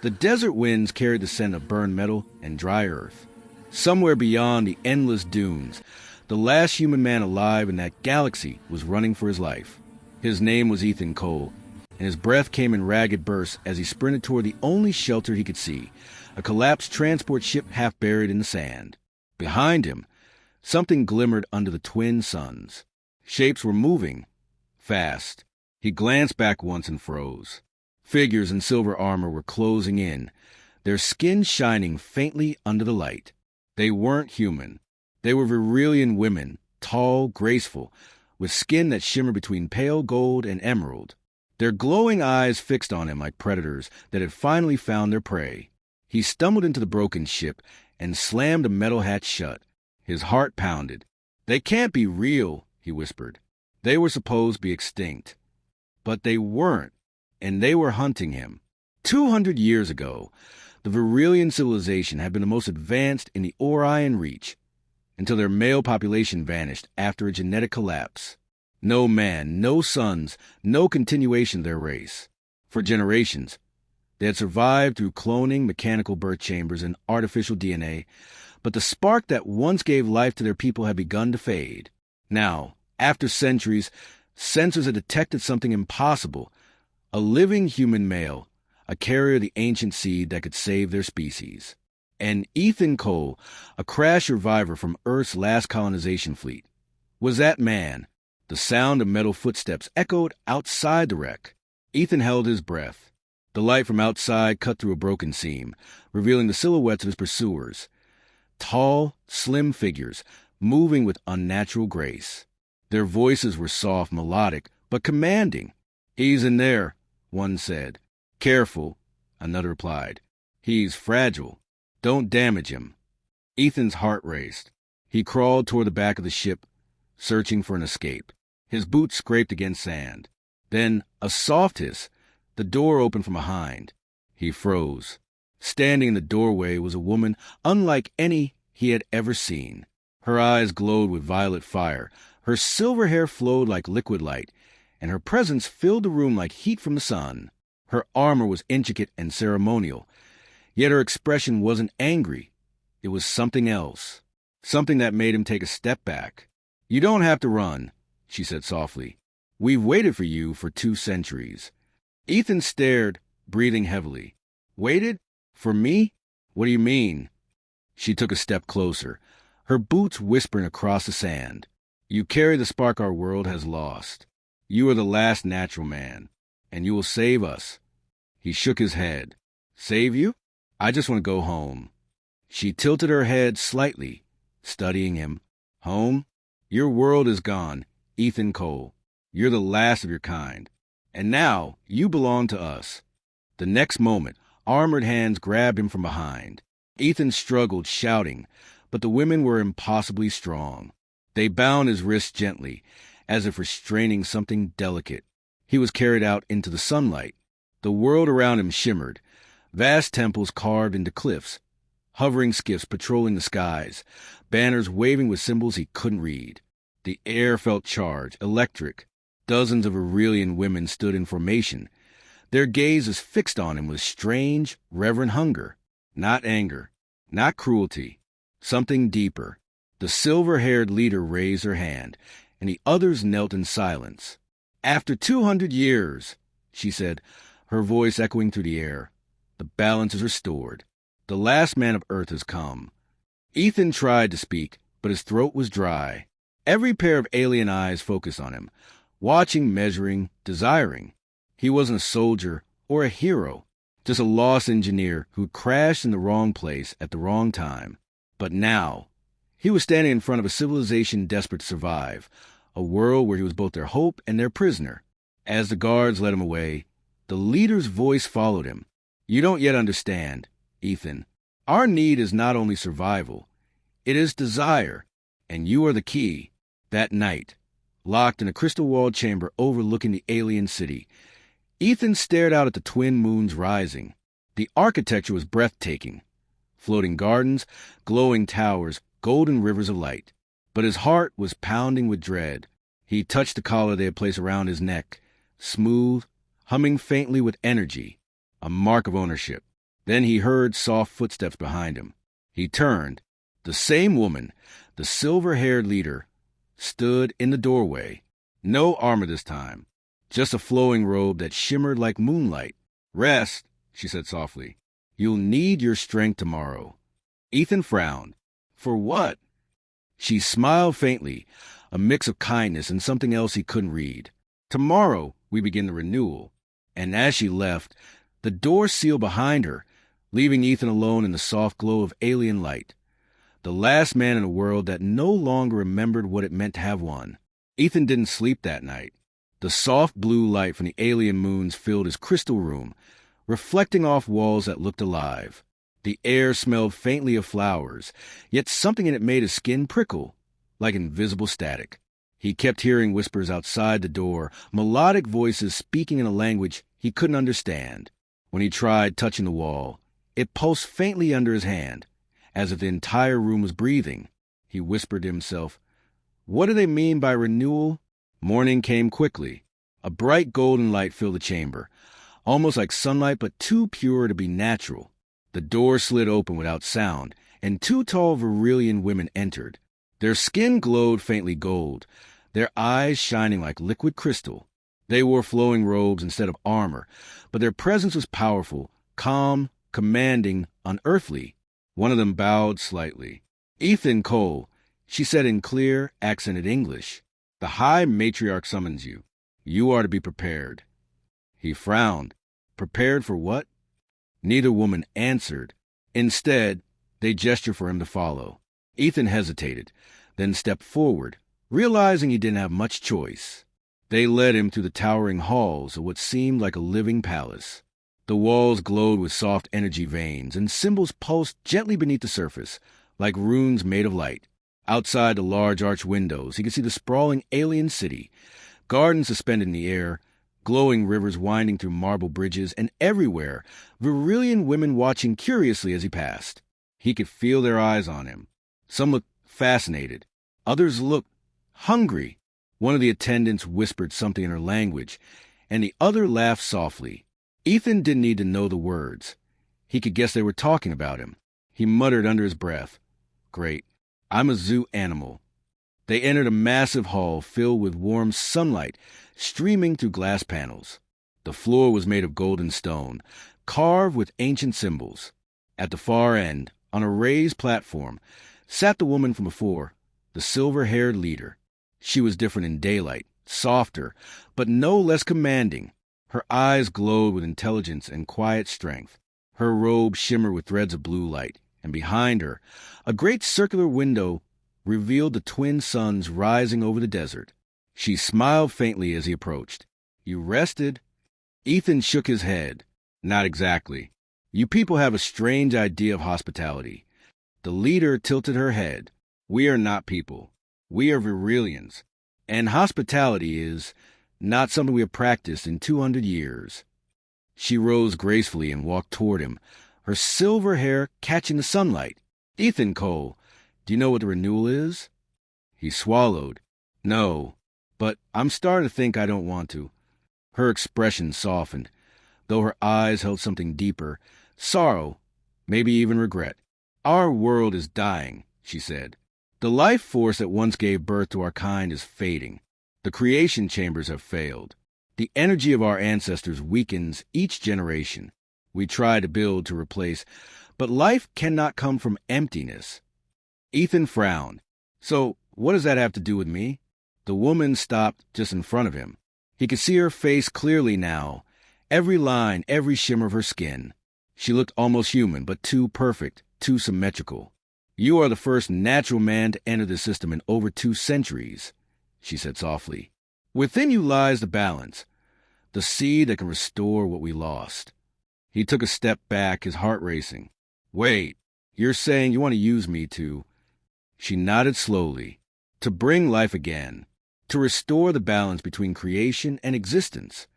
The desert winds carried the scent of burned metal and dry earth. Somewhere beyond the endless dunes, the last human man alive in that galaxy was running for his life. His name was Ethan Cole, and his breath came in ragged bursts as he sprinted toward the only shelter he could see, a collapsed transport ship half buried in the sand. Behind him, something glimmered under the twin suns. Shapes were moving, fast. He glanced back once and froze. Figures in silver armor were closing in, their skin shining faintly under the light. They weren't human. They were Virelian women, tall, graceful, with skin that shimmered between pale gold and emerald. Their glowing eyes fixed on him like predators that had finally found their prey. He stumbled into the broken ship and slammed the metal hatch shut. His heart pounded. "They can't be real," he whispered. "They were supposed to be extinct." But they weren't, and they were hunting him. 200 years ago, the Virelian civilization had been the most advanced in the Orion Reach, until their male population vanished after a genetic collapse. No man, no sons, no continuation of their race. For generations, they had survived through cloning, mechanical birth chambers, and artificial DNA, but the spark that once gave life to their people had begun to fade. Now, after centuries, sensors had detected something impossible, a living human male, a carrier of the ancient seed that could save their species. And Ethan Cole, a crash survivor from Earth's last colonization fleet, was that man. The sound of metal footsteps echoed outside the wreck. Ethan held his breath. The light from outside cut through a broken seam, revealing the silhouettes of his pursuers. Tall, slim figures, moving with unnatural grace. Their voices were soft, melodic, but commanding. "He's in there," one said. "Careful," another replied. "He's fragile. Don't damage him." Ethan's heart raced. He crawled toward the back of the ship, searching for an escape. His boots scraped against sand. Then, a soft hiss, the door opened from behind. He froze. Standing in the doorway was a woman unlike any he had ever seen. Her eyes glowed with violet fire, her silver hair flowed like liquid light, and her presence filled the room like heat from the sun. Her armor was intricate and ceremonial, yet her expression wasn't angry. It was something else, something that made him take a step back. "You don't have to run," she said softly. "We've waited for you for 2 centuries. Ethan stared, breathing heavily. "Waited? For me? What do you mean?" She took a step closer, her boots whispering across the sand. "You carry the spark our world has lost. You are the last natural man, and you will save us." He shook his head. "Save you? I just want to go home." She tilted her head slightly, studying him. "Home? Your world is gone, Ethan Cole. You're the last of your kind. And now you belong to us." The next moment, armored hands grabbed him from behind. Ethan struggled, shouting, but the women were impossibly strong. They bound his wrists gently, as if restraining something delicate. He was carried out into the sunlight. The world around him shimmered, vast temples carved into cliffs, hovering skiffs patrolling the skies, banners waving with symbols he couldn't read. The air felt charged, electric. Dozens of Virelian women stood in formation, their gazes fixed on him with strange, reverent hunger. Not anger, not cruelty, something deeper. The silver-haired leader raised her hand, and the others knelt in silence. "After 200 years," she said, her voice echoing through the air, "the balance is restored. The last man of Earth has come." Ethan tried to speak, but his throat was dry. Every pair of alien eyes focused on him, watching, measuring, desiring. He wasn't a soldier or a hero, just a lost engineer who'd crashed in the wrong place at the wrong time. But now, he was standing in front of a civilization desperate to survive, a world where he was both their hope and their prisoner. As the guards led him away, the leader's voice followed him. "You don't yet understand, Ethan. Our need is not only survival, it is desire, and you are the key." That night, locked in a crystal-walled chamber overlooking the alien city, Ethan stared out at the twin moons rising. The architecture was breathtaking. Floating gardens, glowing towers, golden rivers of light. But his heart was pounding with dread. He touched the collar they had placed around his neck, smooth, humming faintly with energy, a mark of ownership. Then he heard soft footsteps behind him. He turned. The same woman, the silver-haired leader, stood in the doorway. No armor this time, just a flowing robe that shimmered like moonlight. "Rest," she said softly. "You'll need your strength tomorrow." Ethan frowned. "For what?" She smiled faintly, a mix of kindness and something else he couldn't read. "Tomorrow we begin the renewal." And as she left, the door sealed behind her, leaving Ethan alone in the soft glow of alien light. The last man in a world that no longer remembered what it meant to have one. Ethan didn't sleep that night. The soft blue light from the alien moons filled his crystal room, reflecting off walls that looked alive. The air smelled faintly of flowers, yet something in it made his skin prickle, like invisible static. He kept hearing whispers outside the door, melodic voices speaking in a language he couldn't understand. When he tried touching the wall, it pulsed faintly under his hand, as if the entire room was breathing. He whispered to himself, "What do they mean by renewal?" Morning came quickly. A bright golden light filled the chamber, almost like sunlight but too pure to be natural. The door slid open without sound, and two tall Virilian women entered. Their skin glowed faintly gold, their eyes shining like liquid crystal. They wore flowing robes instead of armor, but their presence was powerful, calm, commanding, unearthly. One of them bowed slightly. "Ethan Cole," she said in clear, accented English. "The High Matriarch summons you. You are to be prepared." He frowned. Prepared for what? Neither woman answered. Instead, they gestured for him to follow. Ethan hesitated, then stepped forward, realizing he didn't have much choice. They led him through the towering halls of what seemed like a living palace. The walls glowed with soft energy veins, and symbols pulsed gently beneath the surface, like runes made of light. Outside the large arched windows, he could see the sprawling alien city, gardens suspended in the air, glowing rivers winding through marble bridges, and everywhere, Virilian women watching curiously as he passed. He could feel their eyes on him. Some looked fascinated. Others looked hungry. One of the attendants whispered something in her language, and the other laughed softly. Ethan didn't need to know the words. He could guess they were talking about him. He muttered under his breath, "Great. I'm a zoo animal." They entered a massive hall filled with warm sunlight streaming through glass panels. The floor was made of golden stone, carved with ancient symbols. At the far end, on a raised platform, sat the woman from before, the silver-haired leader. She was different in daylight, softer, but no less commanding. Her eyes glowed with intelligence and quiet strength. Her robe shimmered with threads of blue light, and behind her, a great circular window revealed the twin suns rising over the desert. She smiled faintly as he approached. "You rested?" Ethan shook his head. "Not exactly. You people have a strange idea of hospitality." The leader tilted her head. "We are not people. We are Virilians. And hospitality is not something we have practiced in 200 years. She rose gracefully and walked toward him, her silver hair catching the sunlight. "Ethan Cole, do you know what the renewal is?" He swallowed. "No, but I'm starting to think I don't want to." Her expression softened, though her eyes held something deeper, sorrow, maybe even regret. "Our world is dying," she said. "The life force that once gave birth to our kind is fading. The creation chambers have failed. The energy of our ancestors weakens each generation. We try to build to replace, but life cannot come from emptiness." Ethan frowned. "So what does that have to do with me?" The woman stopped just in front of him. He could see her face clearly now, every line, every shimmer of her skin. She looked almost human, but too perfect, too symmetrical. "You are the first natural man to enter the system in over 2 centuries, she said softly. "Within you lies the balance, the seed that can restore what we lost." He took a step back, his heart racing. "Wait, you're saying you want to use me to—" She nodded slowly. "To bring life again, to restore the balance between creation and existence."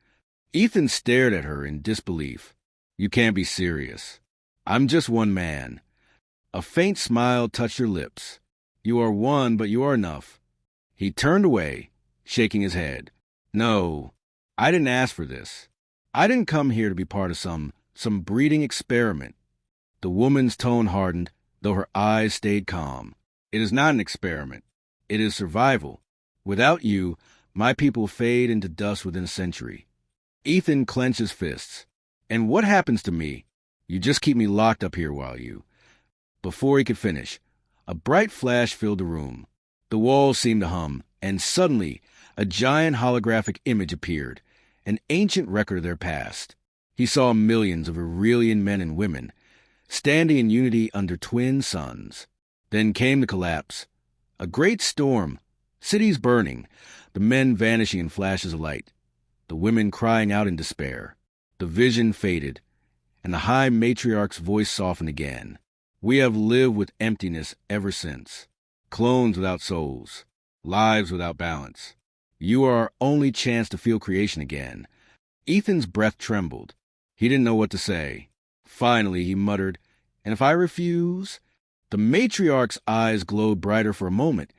Ethan stared at her in disbelief. "You can't be serious. I'm just one man." A faint smile touched her lips. "You are one, but you are enough." He turned away, shaking his head. "No, I didn't ask for this. I didn't come here to be part of some Some breeding experiment. The woman's tone hardened, though her eyes stayed calm. It is not an experiment. It is survival. Without you, my people fade into dust within a century. Ethan clenched his fists. And what happens to me? You just keep me locked up here while you... Before he could finish, a bright flash filled the room. The walls seemed to hum, and suddenly a giant holographic image appeared, an ancient record of their past. He saw millions of Aurelian men and women, standing in unity under twin suns. Then came the collapse. A great storm, cities burning, the men vanishing in flashes of light, the women crying out in despair. The vision faded, and the high matriarch's voice softened again. We have lived with emptiness ever since. Clones without souls, lives without balance. You are our only chance to feel creation again. Ethan's breath trembled. He didn't know what to say. Finally, he muttered, "And if I refuse?" The matriarch's eyes glowed brighter for a moment,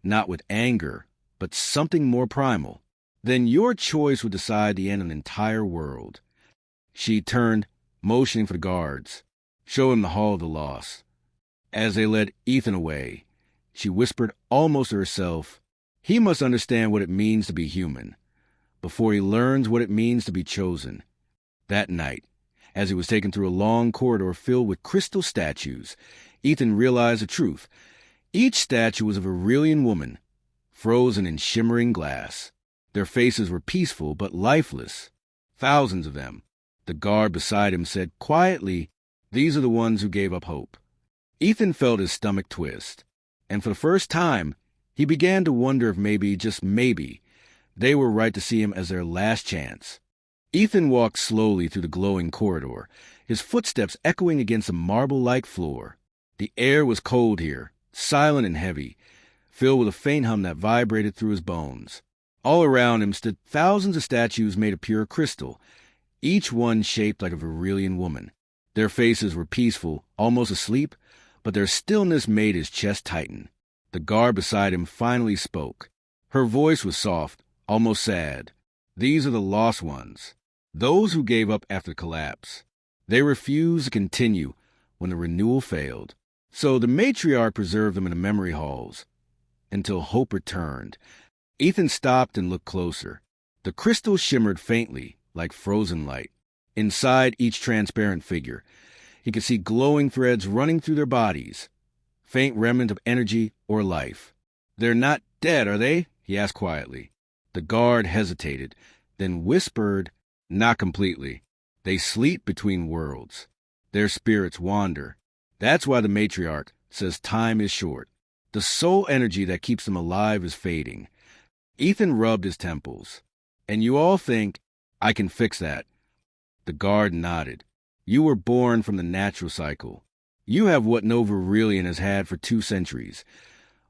not with anger, but something more primal. Then your choice would decide the end of an entire world. She turned, motioning for the guards. Show him the Hall of the Lost. As they led Ethan away, she whispered almost to herself, he must understand what it means to be human, before he learns what it means to be chosen. That night, as he was taken through a long corridor filled with crystal statues, Ethan realized the truth. Each statue was of a Aurelian woman, frozen in shimmering glass. Their faces were peaceful but lifeless. Thousands of them. The guard beside him said quietly, "These are the ones who gave up hope." Ethan felt his stomach twist, and for the first time, he began to wonder if maybe, just maybe, they were right to see him as their last chance. Ethan walked slowly through the glowing corridor, his footsteps echoing against a marble-like floor. The air was cold here, silent and heavy, filled with a faint hum that vibrated through his bones. All around him stood thousands of statues made of pure crystal, each one shaped like a Aurelian woman. Their faces were peaceful, almost asleep, but their stillness made his chest tighten. The guard beside him finally spoke. Her voice was soft, almost sad. These are the lost ones, those who gave up after the collapse. They refused to continue when the renewal failed. So the matriarch preserved them in the memory halls until hope returned. Ethan stopped and looked closer. The crystal shimmered faintly, like frozen light. Inside each transparent figure, he could see glowing threads running through their bodies, faint remnant of energy or life. "They're not dead, are they?" he asked quietly. The guard hesitated, then whispered, "Not completely. They sleep between worlds. Their spirits wander. That's why the matriarch says time is short. The soul energy that keeps them alive is fading." Ethan rubbed his temples. "And you all think, I can fix that?" The guard nodded. "You were born from the natural cycle. You have what no Aurelian has had for 2 centuries.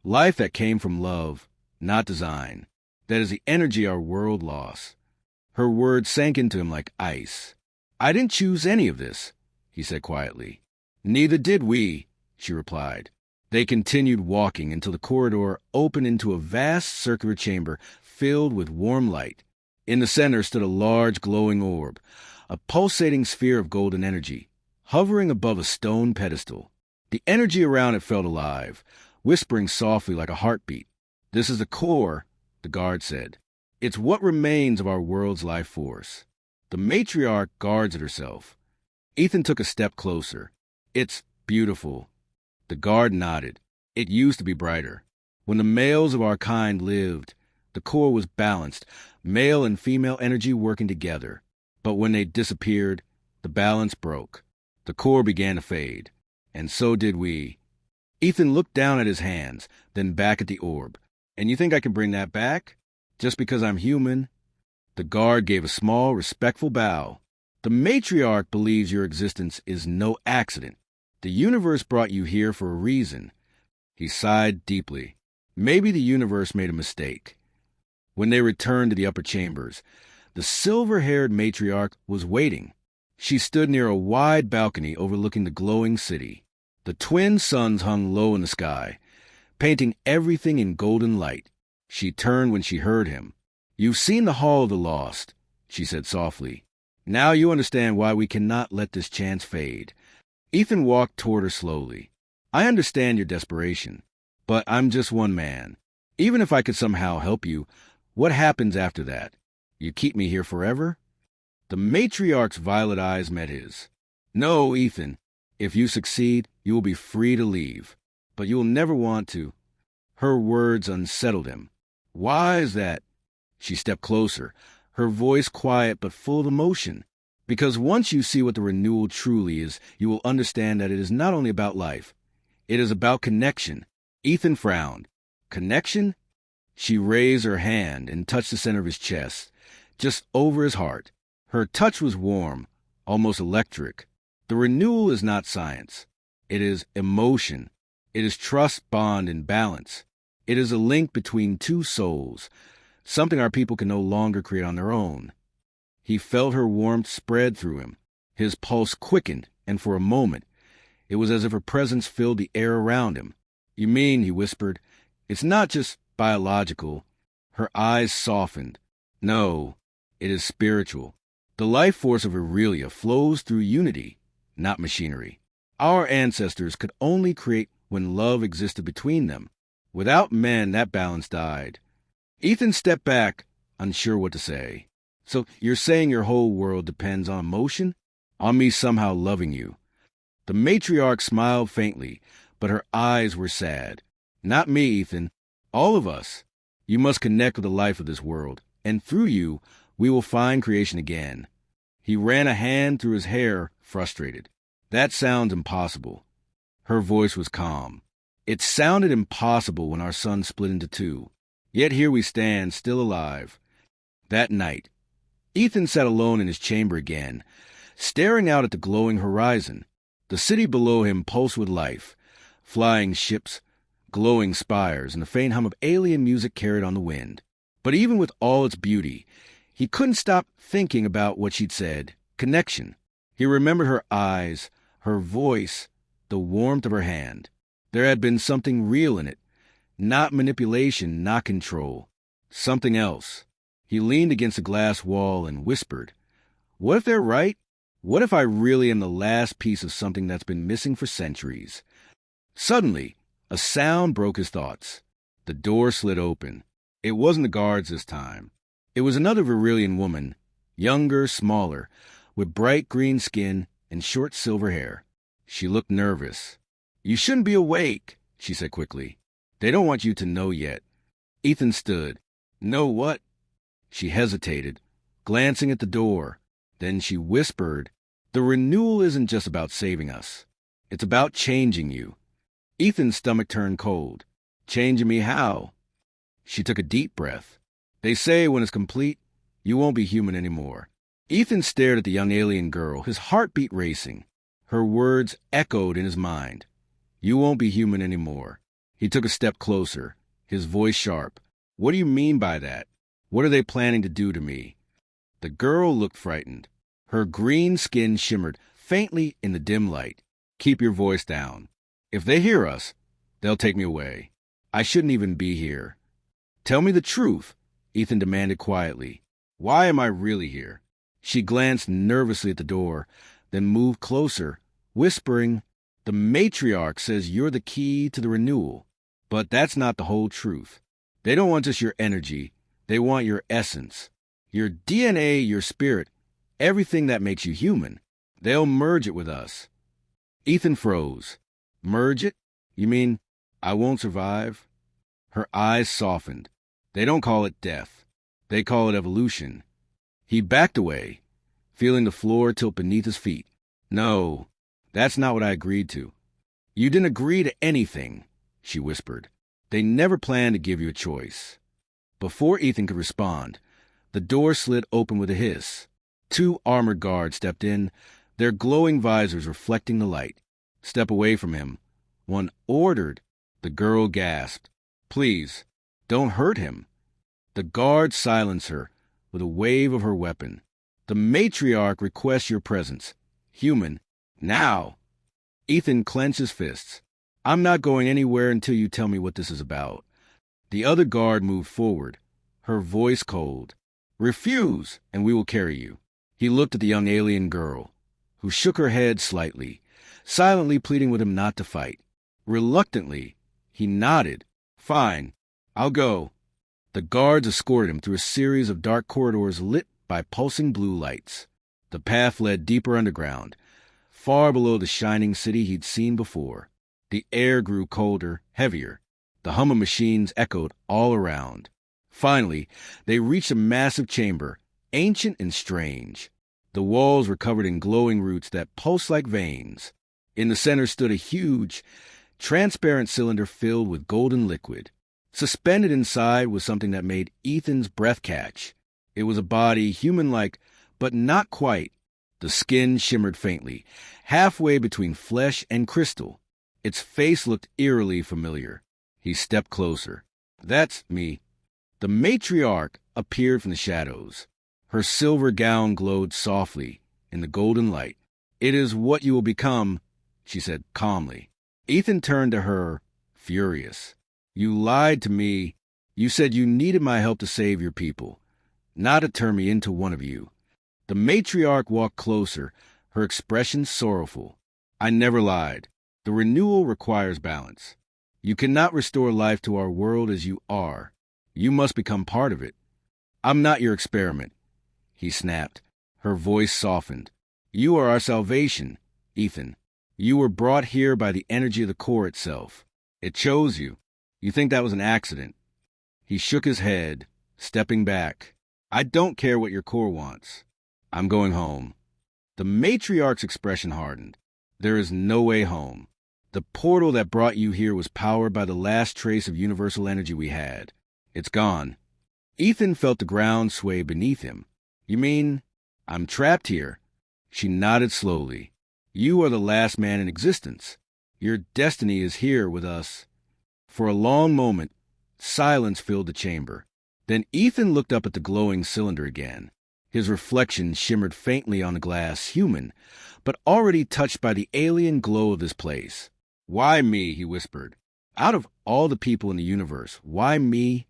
Life that came from love, not design. That is the energy our world lost." Her words sank into him like ice. "I didn't choose any of this," he said quietly. "Neither did we," she replied. They continued walking until the corridor opened into a vast circular chamber filled with warm light. In the center stood a large glowing orb, a pulsating sphere of golden energy, hovering above a stone pedestal. The energy around it felt alive, whispering softly like a heartbeat. "This is the core," the guard said. "It's what remains of our world's life force." The matriarch guards it herself. Ethan took a step closer. "It's beautiful." The guard nodded. "It used to be brighter. When the males of our kind lived, the core was balanced, male and female energy working together. But when they disappeared, the balance broke. The core began to fade. And so did we." Ethan looked down at his hands, then back at the orb. "And you think I can bring that back? Just because I'm human?" The guard gave a small, respectful bow. "The matriarch believes your existence is no accident. The universe brought you here for a reason." He sighed deeply. Maybe the universe made a mistake. When they returned to the upper chambers, the silver-haired matriarch was waiting. She stood near a wide balcony overlooking the glowing city. The twin suns hung low in the sky, painting everything in golden light. She turned when she heard him. "You've seen the Hall of the Lost," she said softly. Now you understand why we cannot let this chance fade. Ethan walked toward her slowly. I understand your desperation, but I'm just one man. Even if I could somehow help you, what happens after that? You keep me here forever? The matriarch's violet eyes met his. No, Ethan. If you succeed, you will be free to leave. But you will never want to. Her words unsettled him. Why is that? She stepped closer, her voice quiet but full of emotion. Because once you see what the renewal truly is, you will understand that it is not only about life. It is about connection. Ethan frowned. Connection? She raised her hand and touched the center of his chest, just over his heart. Her touch was warm, almost electric. The renewal is not science. It is emotion. It is trust, bond, and balance. It is a link between two souls, something our people can no longer create on their own. He felt her warmth spread through him. His pulse quickened, and for a moment, it was as if her presence filled the air around him. You mean, he whispered, it's not just biological. Her eyes softened. No, it is spiritual. The life force of Aurelia flows through unity, not machinery. Our ancestors could only create when love existed between them. Without men, that balance died. Ethan stepped back, unsure what to say. So you're saying your whole world depends on emotion? On me somehow loving you? The matriarch smiled faintly, but her eyes were sad. Not me, Ethan. All of us. You must connect with the life of this world, and through you, we will find creation again. He ran a hand through his hair, frustrated. That sounds impossible. Her voice was calm. It sounded impossible when our sun split into two. Yet here we stand, still alive. That night, Ethan sat alone in his chamber again, staring out at the glowing horizon. The city below him pulsed with life. Flying ships, glowing spires, and the faint hum of alien music carried on the wind. But even with all its beauty, he couldn't stop thinking about what she'd said. Connection. He remembered her eyes, her voice, the warmth of her hand. There had been something real in it. Not manipulation, not control. Something else. He leaned against a glass wall and whispered, what if they're right? What if I really am the last piece of something that's been missing for centuries? Suddenly, a sound broke his thoughts. The door slid open. It wasn't the guards this time. It was another Virilian woman, younger, smaller, with bright green skin and short silver hair. She looked nervous. You shouldn't be awake, she said quickly. They don't want you to know yet. Ethan stood. Know what? She hesitated, glancing at the door. Then she whispered, the renewal isn't just about saving us. It's about changing you. Ethan's stomach turned cold. Changing me how? She took a deep breath. They say when it's complete, you won't be human anymore. Ethan stared at the young alien girl, his heartbeat racing. Her words echoed in his mind. You won't be human anymore. He took a step closer, his voice sharp. What do you mean by that? What are they planning to do to me? The girl looked frightened. Her green skin shimmered faintly in the dim light. Keep your voice down. If they hear us, they'll take me away. I shouldn't even be here. Tell me the truth, Ethan demanded quietly. Why am I really here? She glanced nervously at the door, then moved closer, whispering, the matriarch says you're the key to the renewal. But that's not the whole truth. They don't want just your energy. They want your essence. Your DNA, your spirit, everything that makes you human. They'll merge it with us. Ethan froze. Merge it? You mean I won't survive? Her eyes softened. They don't call it death. They call it evolution. He backed away, feeling the floor tilt beneath his feet. No, that's not what I agreed to. You didn't agree to anything, she whispered. They never planned to give you a choice. Before Ethan could respond, the door slid open with a hiss. 2 armored guards stepped in, their glowing visors reflecting the light. Step away from him. One ordered. The girl gasped. Please, don't hurt him. The guard silenced her with a wave of her weapon. The matriarch requests your presence. Human, now. Ethan clenched his fists. I'm not going anywhere until you tell me what this is about. The other guard moved forward, her voice cold. Refuse, and we will carry you. He looked at the young alien girl, who shook her head slightly, silently pleading with him not to fight. Reluctantly, he nodded. Fine, I'll go. The guards escorted him through a series of dark corridors lit by pulsing blue lights. The path led deeper underground, far below the shining city he'd seen before. The air grew colder, heavier. The hum of machines echoed all around. Finally, they reached a massive chamber, ancient and strange. The walls were covered in glowing roots that pulsed like veins. In the center stood a huge, transparent cylinder filled with golden liquid. Suspended inside was something that made Ethan's breath catch. It was a body, human-like, but not quite. The skin shimmered faintly, halfway between flesh and crystal. Its face looked eerily familiar. He stepped closer. That's me. The matriarch appeared from the shadows. Her silver gown glowed softly in the golden light. It is what you will become, she said calmly. Ethan turned to her, furious. You lied to me. You said you needed my help to save your people, not to turn me into one of you. The matriarch walked closer, her expression sorrowful. I never lied. The renewal requires balance. You cannot restore life to our world as you are. You must become part of it. I'm not your experiment, he snapped. Her voice softened. You are our salvation, Ethan. You were brought here by the energy of the core itself. It chose you. You think that was an accident. He shook his head, stepping back. I don't care what your core wants. I'm going home. The matriarch's expression hardened. There is no way home. The portal that brought you here was powered by the last trace of universal energy we had. It's gone. Ethan felt the ground sway beneath him. You mean, I'm trapped here? She nodded slowly. You are the last man in existence. Your destiny is here with us. For a long moment, silence filled the chamber. Then Ethan looked up at the glowing cylinder again. His reflection shimmered faintly on the glass, human, but already touched by the alien glow of this place. Why me? He whispered. Out of all the people in the universe, why me?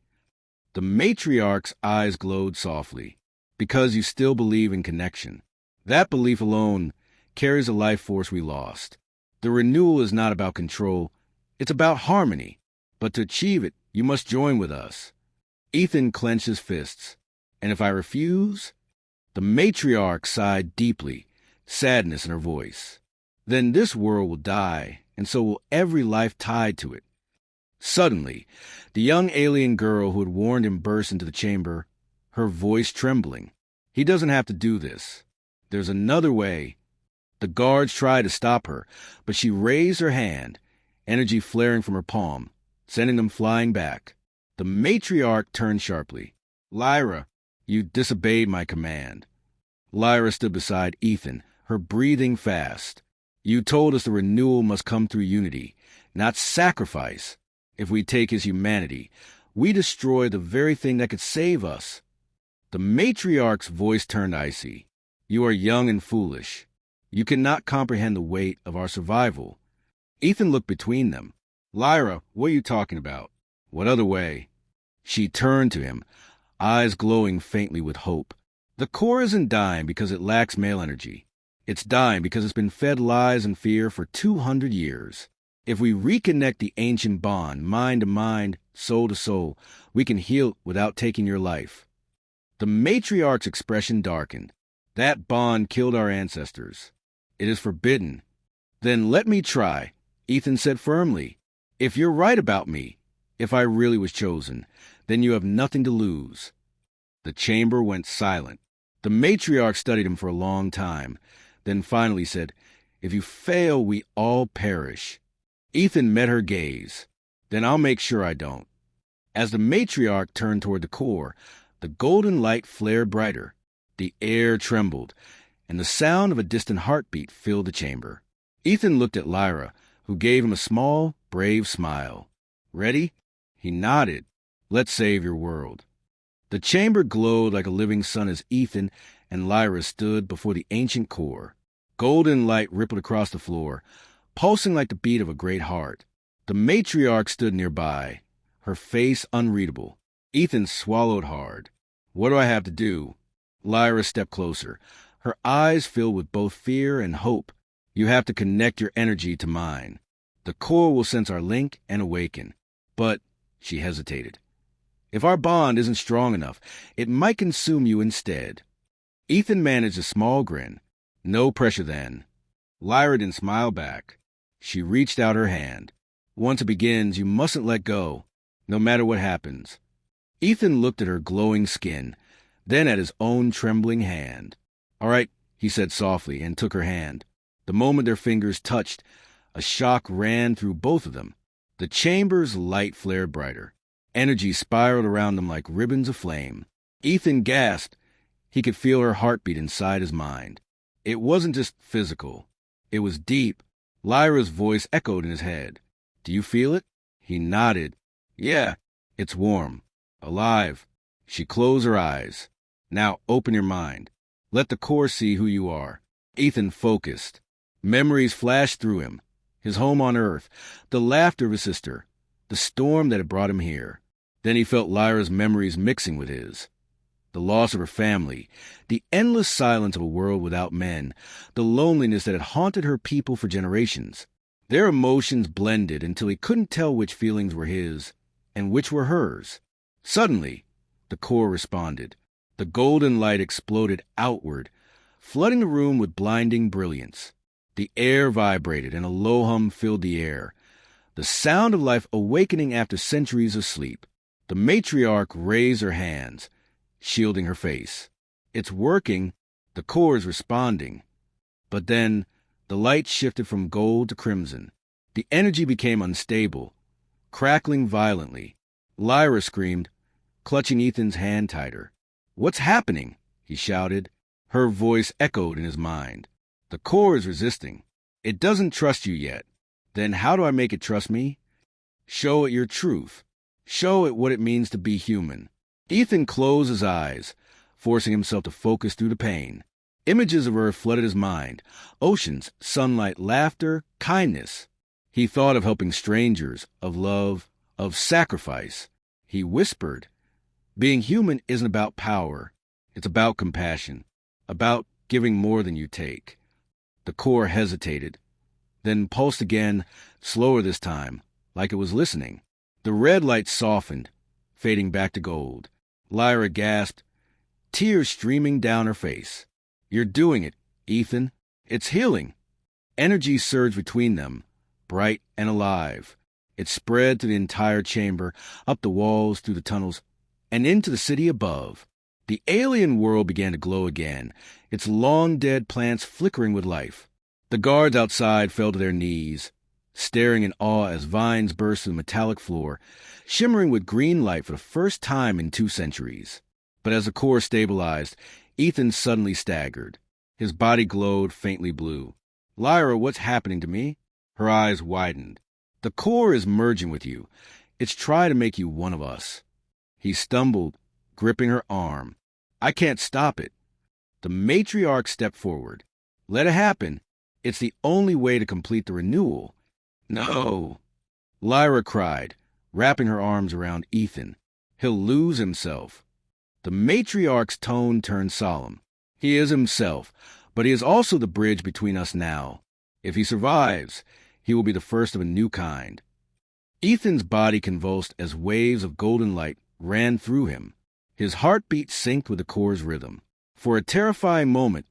The matriarch's eyes glowed softly. Because you still believe in connection. That belief alone carries a life force we lost. The renewal is not about control. It's about harmony. But to achieve it, you must join with us. Ethan clenched his fists. And if I refuse? The matriarch sighed deeply, sadness in her voice. Then this world will die, and so will every life tied to it. Suddenly, the young alien girl who had warned him burst into the chamber, her voice trembling. He doesn't have to do this. There's another way. The guards tried to stop her, but she raised her hand, energy flaring from her palm, sending them flying back. The matriarch turned sharply. Lyra, you disobeyed my command. Lyra stood beside Ethan, her breathing fast. You told us the renewal must come through unity, not sacrifice. If we take his humanity, we destroy the very thing that could save us. The matriarch's voice turned icy. You are young and foolish. You cannot comprehend the weight of our survival. Ethan looked between them. Lyra, what are you talking about? What other way? She turned to him, eyes glowing faintly with hope. The core isn't dying because it lacks male energy. It's dying because it's been fed lies and fear for 200 years. If we reconnect the ancient bond, mind to mind, soul to soul, we can heal it without taking your life. The matriarch's expression darkened. That bond killed our ancestors. It is forbidden. Then let me try, Ethan said firmly. If you're right about me, if I really was chosen, then you have nothing to lose. The chamber went silent. The matriarch studied him for a long time, then finally said, If you fail, we all perish. Ethan met her gaze. Then I'll make sure I don't. As the matriarch turned toward the core, the golden light flared brighter. The air trembled, and the sound of a distant heartbeat filled the chamber. Ethan looked at Lyra, who gave him a small, brave smile. Ready? He nodded. Let's save your world. The chamber glowed like a living sun as Ethan and Lyra stood before the ancient core. Golden light rippled across the floor, pulsing like the beat of a great heart. The matriarch stood nearby, her face unreadable. Ethan swallowed hard. What do I have to do? Lyra stepped closer, her eyes filled with both fear and hope. "You have to connect your energy to mine. The core will sense our link and awaken." "But," she hesitated, "if our bond isn't strong enough, it might consume you instead." Ethan managed a small grin. "No pressure then." Lyra didn't smile back. She reached out her hand. "Once it begins, you mustn't let go, no matter what happens." Ethan looked at her glowing skin, then at his own trembling hand. "All right," he said softly, and took her hand. The moment their fingers touched, a shock ran through both of them. The chamber's light flared brighter. Energy spiraled around them like ribbons of flame. Ethan gasped. He could feel her heartbeat inside his mind. It wasn't just physical. It was deep. Lyra's voice echoed in his head. "Do you feel it?" He nodded. "Yeah, it's warm. Alive." She closed her eyes. "Now open your mind. Let the core see who you are." Ethan focused. Memories flashed through him. His home on Earth, the laughter of his sister, the storm that had brought him here. Then he felt Lyra's memories mixing with his. The loss of her family, the endless silence of a world without men, the loneliness that had haunted her people for generations. Their emotions blended until he couldn't tell which feelings were his and which were hers. Suddenly, the core responded. The golden light exploded outward, flooding the room with blinding brilliance. The air vibrated and a low hum filled the air, the sound of life awakening after centuries of sleep. The matriarch raised her hands, shielding her face. "It's working. The core is responding." But then, the light shifted from gold to crimson. The energy became unstable, crackling violently. Lyra screamed, clutching Ethan's hand tighter. "What's happening?" he shouted. Her voice echoed in his mind. "The core is resisting. It doesn't trust you yet." "Then how do I make it trust me?" "Show it your truth. Show it what it means to be human." Ethan closed his eyes, forcing himself to focus through the pain. Images of Earth flooded his mind. Oceans, sunlight, laughter, kindness. He thought of helping strangers, of love, of sacrifice. He whispered, "Being human isn't about power. It's about compassion, about giving more than you take." The core hesitated, then pulsed again, slower this time, like it was listening. The red light softened, fading back to gold. Lyra gasped, tears streaming down her face. "You're doing it, Ethan. It's healing." Energy surged between them, bright and alive. It spread to the entire chamber, up the walls, through the tunnels, and into the city above. The alien world began to glow again, its long-dead plants flickering with life. The guards outside fell to their knees, staring in awe as vines burst through the metallic floor, shimmering with green light for the first time in 2 centuries. But as the core stabilized, Ethan suddenly staggered. His body glowed faintly blue. "Lyra, what's happening to me?" Her eyes widened. "The core is merging with you. It's trying to make you one of us." He stumbled, gripping her arm. "I can't stop it." The matriarch stepped forward. "Let it happen. It's the only way to complete the renewal." "No!" Lyra cried, wrapping her arms around Ethan. "He'll lose himself." The matriarch's tone turned solemn. "He is himself, but he is also the bridge between us now. If he survives, he will be the first of a new kind." Ethan's body convulsed as waves of golden light ran through him. His heartbeat synced with the core's rhythm. For a terrifying moment,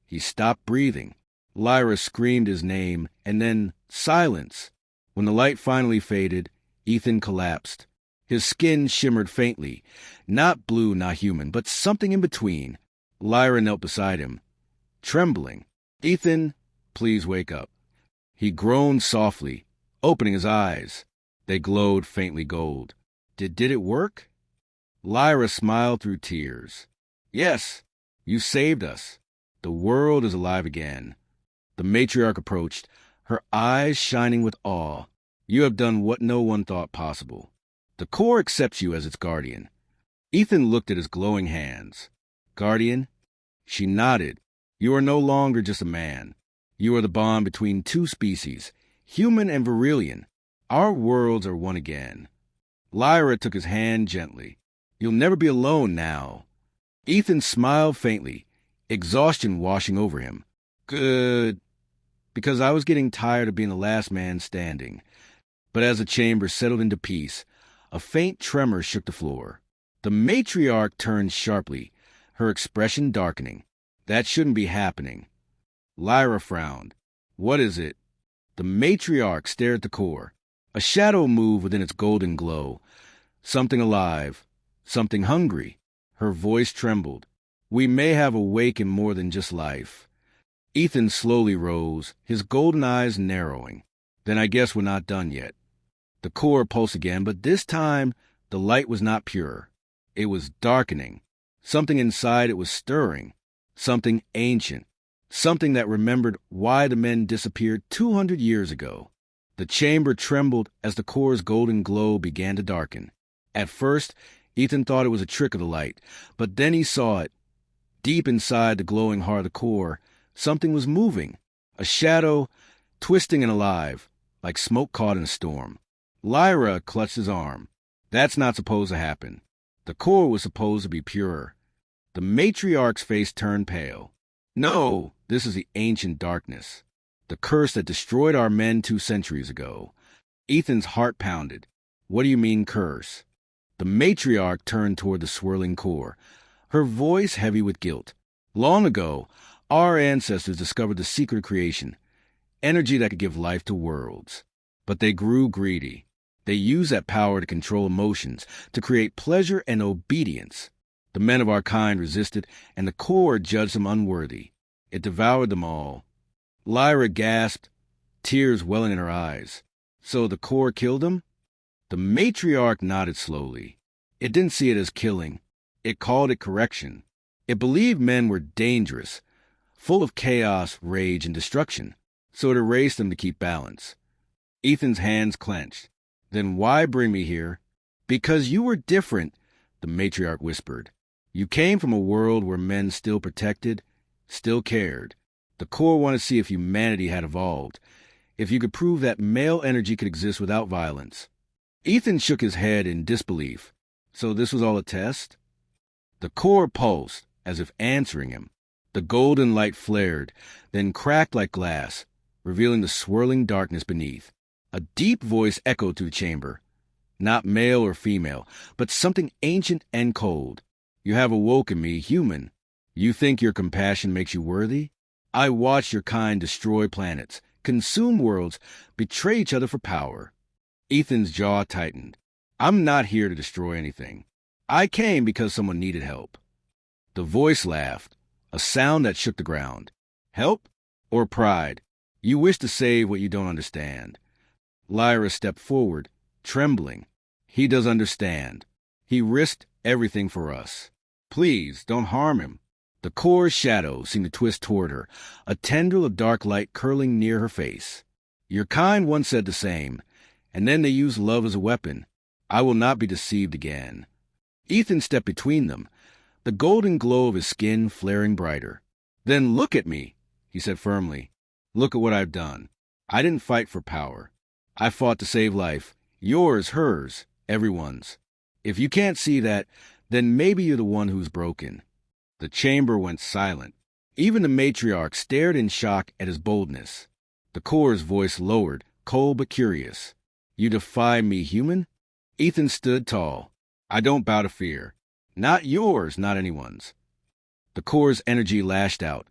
he stopped breathing. Lyra screamed his name, and then silence. When the light finally faded, Ethan collapsed. His skin shimmered faintly, not blue, not human, but something in between. Lyra knelt beside him, trembling. "Ethan, please wake up." He groaned softly, opening his eyes. They glowed faintly gold. Did it work?" Lyra smiled through tears. "Yes, you saved us. The world is alive again." The matriarch approached, her eyes shining with awe. "You have done what no one thought possible. The core accepts you as its guardian." Ethan looked at his glowing hands. "Guardian?" She nodded. "You are no longer just a man. You are the bond between 2 species, human and Virilian. Our worlds are one again." Lyra took his hand gently. "You'll never be alone now." Ethan smiled faintly. exhaustion washing over him. Good, because I was getting tired of being the last man standing. But as the chamber settled into peace, a faint tremor shook the floor. The matriarch turned sharply, her expression darkening. That shouldn't be happening. Lyra frowned. What is it? The matriarch stared at the core. A shadow moved within its golden glow. Something alive. Something hungry. Her voice trembled. We may have awakened more than just life. Ethan slowly rose, his golden eyes narrowing. Then I guess we're not done yet. The core pulsed again, but this time the light was not pure. It was darkening. Something inside it was stirring. Something ancient. Something that remembered why the men disappeared 200 years ago. The chamber trembled as the core's golden glow began to darken. At first, Ethan thought it was a trick of the light, but then he saw it. Deep inside the glowing heart of the core, something was moving. A shadow, twisting and alive, like smoke caught in a storm. Lyra clutched his arm. That's not supposed to happen. The core was supposed to be pure. The matriarch's face turned pale. No, this is the ancient darkness. The curse that destroyed our men 2 centuries ago. Ethan's heart pounded. What do you mean, curse? The matriarch turned toward the swirling core, her voice heavy with guilt. Long ago, our ancestors discovered the secret of creation, energy that could give life to worlds. But they grew greedy. They used that power to control emotions, to create pleasure and obedience. The men of our kind resisted, and the core judged them unworthy. It devoured them all. Lyra gasped, tears welling in her eyes. So the core killed them? The matriarch nodded slowly. It didn't see it as killing. It called it correction. It believed men were dangerous, full of chaos, rage, and destruction, so it erased them to keep balance. Ethan's hands clenched. Then why bring me here? Because you were different, the matriarch whispered. You came from a world where men still protected, still cared. The core wanted to see if humanity had evolved, if you could prove that male energy could exist without violence. Ethan shook his head in disbelief. So this was all a test? The core pulsed, as if answering him. The golden light flared, then cracked like glass, revealing the swirling darkness beneath. A deep voice echoed through the chamber. Not male or female, but something ancient and cold. You have awoken me, human. You think your compassion makes you worthy? I watched your kind destroy planets, consume worlds, betray each other for power. Ethan's jaw tightened. I'm not here to destroy anything. I came because someone needed help. The voice laughed, a sound that shook the ground. Help? Or pride? You wish to save what you don't understand. Lyra stepped forward, trembling. He does understand. He risked everything for us. Please, don't harm him. The core's shadow seemed to twist toward her, a tendril of dark light curling near her face. Your kind once said the same, and then they used love as a weapon. I will not be deceived again. Ethan stepped between them, the golden glow of his skin flaring brighter. Then look at me, he said firmly. Look at what I've done. I didn't fight for power. I fought to save life. Yours, hers, everyone's. If you can't see that, then maybe you're the one who's broken. The chamber went silent. Even the matriarch stared in shock at his boldness. The core's voice lowered, cold but curious. You defy me, human? Ethan stood tall. I don't bow to fear. Not yours, not anyone's. The core's energy lashed out,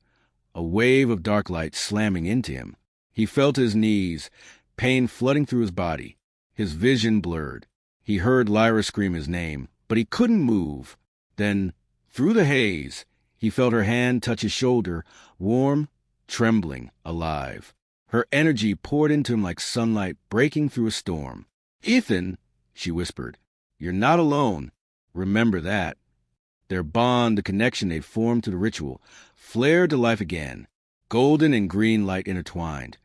a wave of dark light slamming into him. He felt his knees, pain flooding through his body. His vision blurred. He heard Lyra scream his name, but he couldn't move. Then, through the haze, he felt her hand touch his shoulder, warm, trembling, alive. Her energy poured into him like sunlight breaking through a storm. Ethan, she whispered, you're not alone. Remember that. Their bond, the connection they'd formed to the ritual, flared to life again, golden and green light intertwined,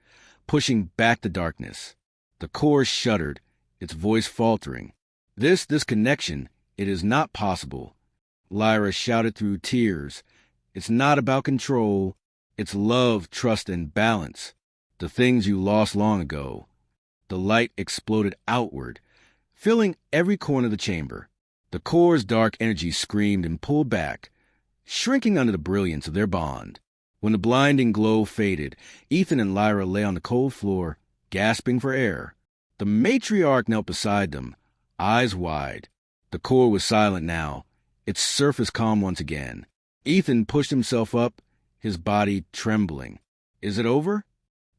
pushing back the darkness. The core shuddered, its voice faltering. This connection, it is not possible. Lyra shouted through tears. It's not about control. It's love, trust, and balance. The things you lost long ago. The light exploded outward, filling every corner of the chamber. The core's dark energy screamed and pulled back. shrinking under the brilliance of their bond. When the blinding glow faded, Ethan and Lyra lay on the cold floor, gasping for air. The matriarch knelt beside them, eyes wide. The core was silent now, its surface calm once again. Ethan pushed himself up, his body trembling. Is it over?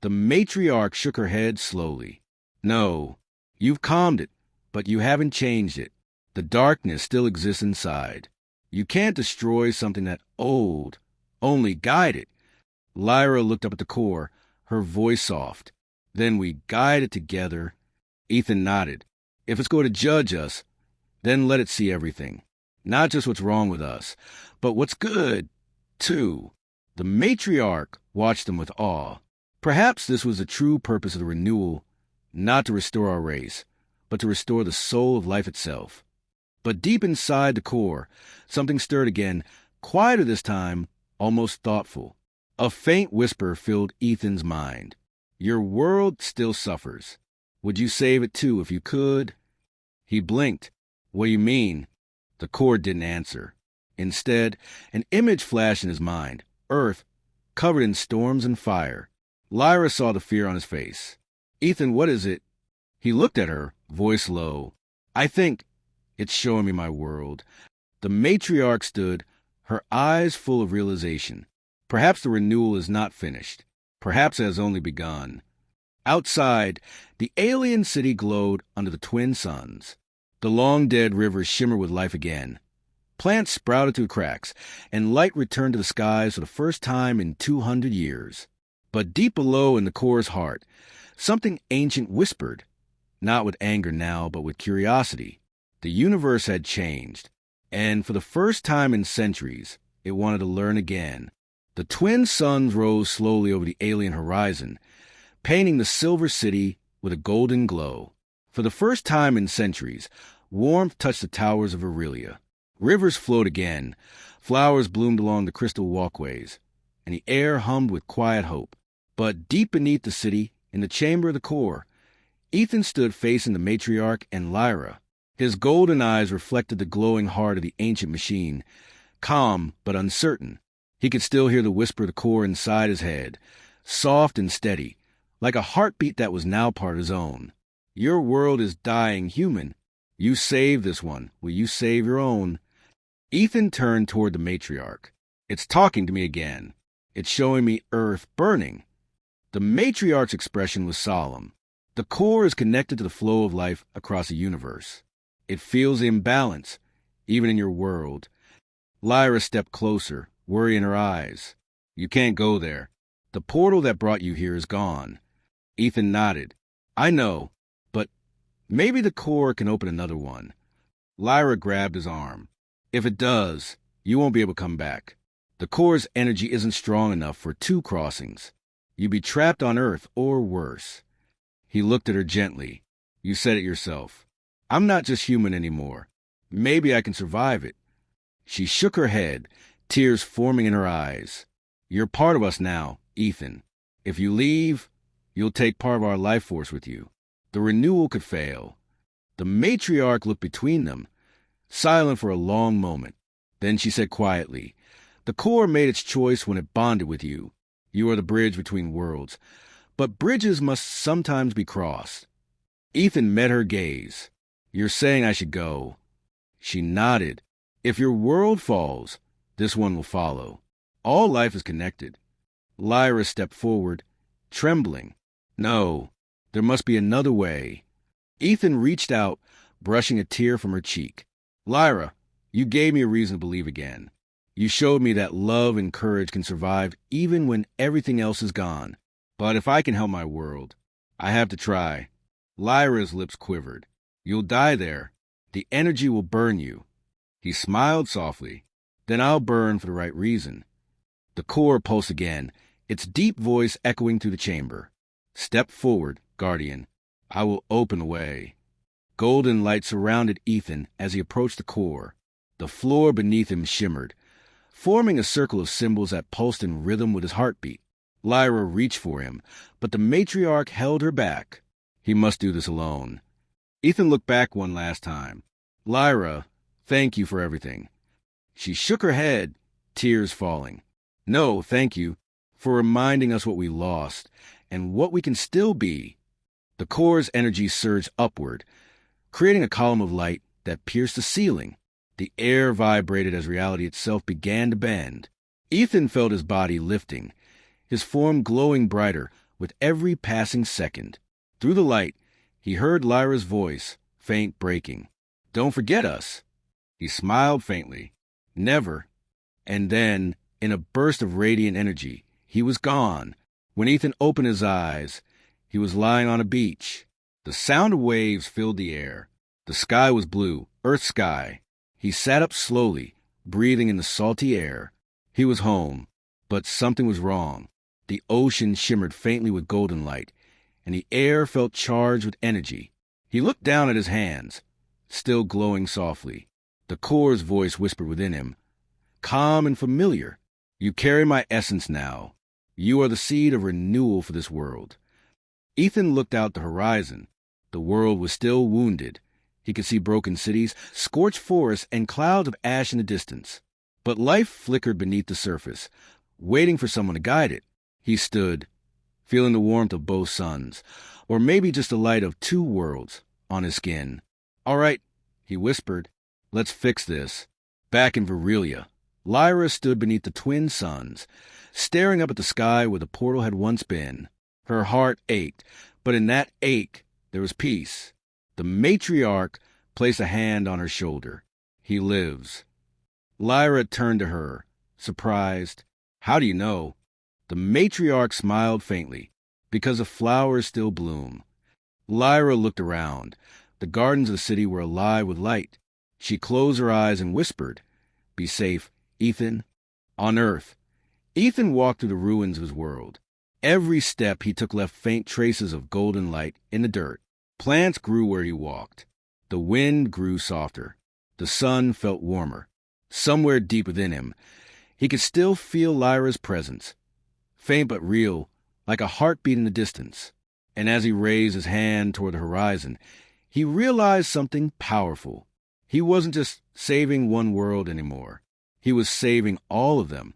The matriarch shook her head slowly. No, you've calmed it, but you haven't changed it. The darkness still exists inside. You can't destroy something that old, only guide it. Lyra looked up at the core, her voice soft. Then we guide it together. Ethan nodded. If it's going to judge us, then let it see everything. Not just what's wrong with us, but what's good, too. The matriarch watched them with awe. Perhaps this was the true purpose of the renewal, not to restore our race, but to restore the soul of life itself. But deep inside the core, something stirred again, quieter this time, almost thoughtful. A faint whisper filled Ethan's mind. Your world still suffers. Would you save it too if you could? He blinked. What do you mean? The core didn't answer. Instead, an image flashed in his mind. Earth, covered in storms and fire. Lyra saw the fear on his face. Ethan, what is it? He looked at her, voice low. I think it's showing me my world. The matriarch stood, her eyes full of realization. Perhaps the renewal is not finished. Perhaps it has only begun. Outside, the alien city glowed under the twin suns. The long-dead rivers shimmered with life again. Plants sprouted through cracks, and light returned to the skies for the first time in 200 years. But deep below in the core's heart, something ancient whispered, not with anger now, but with curiosity. The universe had changed, and for the first time in centuries, it wanted to learn again. The twin suns rose slowly over the alien horizon, painting the silver city with a golden glow. For the first time in centuries, warmth touched the towers of Aurelia. Rivers flowed again, flowers bloomed along the crystal walkways, and the air hummed with quiet hope. But deep beneath the city, in the chamber of the core, Ethan stood facing the matriarch and Lyra. His golden eyes reflected the glowing heart of the ancient machine, calm but uncertain. He could still hear the whisper of the core inside his head, soft and steady, like a heartbeat that was now part of his own. Your world is dying, human. You save this one. Will you save your own? Ethan turned toward the matriarch. It's talking to me again. It's showing me Earth burning. The matriarch's expression was solemn. The core is connected to the flow of life across the universe. It feels the imbalance, even in your world. Lyra stepped closer, worry in her eyes. You can't go there. The portal that brought you here is gone. Ethan nodded. I know, but maybe the core can open another one. Lyra grabbed his arm. If it does, you won't be able to come back. The core's energy isn't strong enough for 2 crossings. You'd be trapped on Earth, or worse. He looked at her gently. You said it yourself. I'm not just human anymore. Maybe I can survive it. She shook her head, tears forming in her eyes. You're part of us now, Ethan. If you leave, you'll take part of our life force with you. The renewal could fail. The matriarch looked between them, silent for a long moment. Then she said quietly, the core made its choice when it bonded with you. You are the bridge between worlds. But bridges must sometimes be crossed. Ethan met her gaze. You're saying I should go. She nodded. If your world falls, this one will follow. All life is connected. Lyra stepped forward, trembling. No, there must be another way. Ethan reached out, brushing a tear from her cheek. Lyra, you gave me a reason to believe again. You showed me that love and courage can survive even when everything else is gone. But if I can help my world, I have to try. Lyra's lips quivered. You'll die there. The energy will burn you. He smiled softly. Then I'll burn for the right reason. The core pulsed again, its deep voice echoing through the chamber. Step forward, Guardian. I will open the way. Golden light surrounded Ethan as he approached the core. The floor beneath him shimmered, forming a circle of symbols that pulsed in rhythm with his heartbeat. Lyra reached for him, but the matriarch held her back. He must do this alone. Ethan looked back one last time. Lyra, thank you for everything. She shook her head. tears falling. "No, thank you for reminding us what we lost and what we can still be." The core's energy surged upward, creating a column of light that pierced the ceiling. The air vibrated as reality itself began to bend. Ethan felt his body lifting, his form glowing brighter with every passing second. Through the light, he heard Lyra's voice, faint breaking. "Don't forget us." He smiled faintly. "Never." And then, in a burst of radiant energy, he was gone. When Ethan opened his eyes, he was lying on a beach. The sound of waves filled the air. The sky was blue, Earth sky. He sat up slowly, breathing in the salty air. He was home, but something was wrong. The ocean shimmered faintly with golden light, and the air felt charged with energy. He looked down at his hands, still glowing softly. The core's voice whispered within him, calm and familiar. "You carry my essence now. You are the seed of renewal for this world." Ethan looked out the horizon. The world was still wounded. He could see broken cities, scorched forests, and clouds of ash in the distance. But life flickered beneath the surface, waiting for someone to guide it. He stood, feeling the warmth of both suns, or maybe just the light of two worlds, on his skin. "All right," he whispered. "Let's fix this." Back in Virelia, Lyra stood beneath the twin suns, staring up at the sky where the portal had once been. Her heart ached, but in that ache there was peace. The matriarch placed a hand on her shoulder. "He lives." Lyra turned to her, surprised. "How do you know?" The matriarch smiled faintly. "Because the flowers still bloom." Lyra looked around. The gardens of the city were alive with light. She closed her eyes and whispered, "Be safe, Ethan." On Earth, Ethan walked through the ruins of his world. Every step he took left faint traces of golden light in the dirt. Plants grew where he walked. The wind grew softer. The sun felt warmer. Somewhere deep within him, he could still feel Lyra's presence, faint but real, like a heartbeat in the distance. And as he raised his hand toward the horizon, he realized something powerful. He wasn't just saving one world anymore. He was saving all of them.